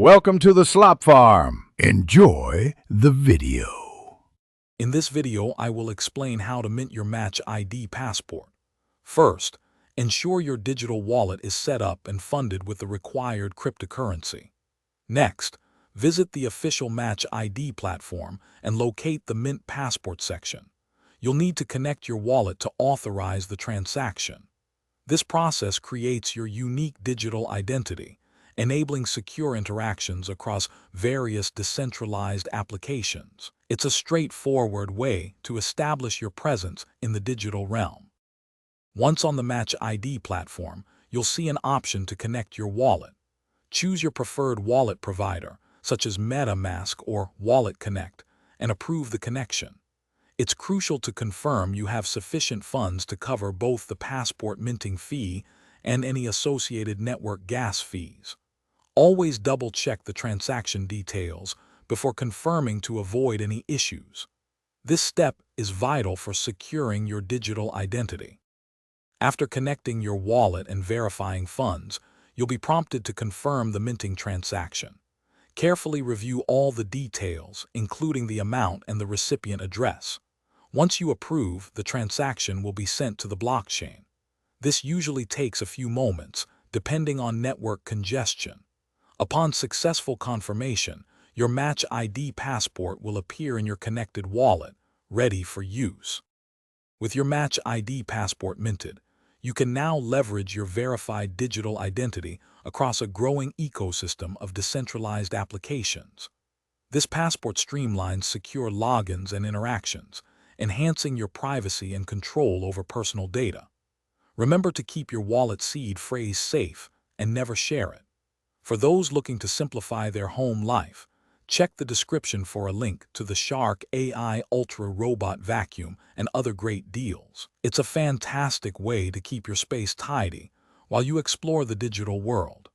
Welcome to the Slop Farm. Enjoy the video. In this video, I will explain how to mint your MatchID passport. First, ensure your digital wallet is set up and funded with the required cryptocurrency. Next, visit the official MatchID platform and locate the Mint Passport section. You'll need to connect your wallet to authorize the transaction. This process creates your unique digital identity, enabling secure interactions across various decentralized applications. It's a straightforward way to establish your presence in the digital realm. Once on the MatchID platform, you'll see an option to connect your wallet. Choose your preferred wallet provider, such as MetaMask or Wallet Connect, and approve the connection. It's crucial to confirm you have sufficient funds to cover both the passport minting fee and any associated network gas fees. Always double-check the transaction details before confirming to avoid any issues. This step is vital for securing your digital identity. After connecting your wallet and verifying funds, you'll be prompted to confirm the minting transaction. Carefully review all the details, including the amount and the recipient address. Once you approve, the transaction will be sent to the blockchain. This usually takes a few moments, depending on network congestion. Upon successful confirmation, your MatchID passport will appear in your connected wallet, ready for use. With your MatchID passport minted, you can now leverage your verified digital identity across a growing ecosystem of decentralized applications. This passport streamlines secure logins and interactions, enhancing your privacy and control over personal data. Remember to keep your wallet seed phrase safe and never share it. For those looking to simplify their home life, check the description for a link to the Shark AI Ultra Robot Vacuum and other great deals. It's a fantastic way to keep your space tidy while you explore the digital world.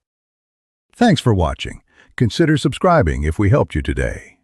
Thanks for watching. Consider subscribing if we helped you today.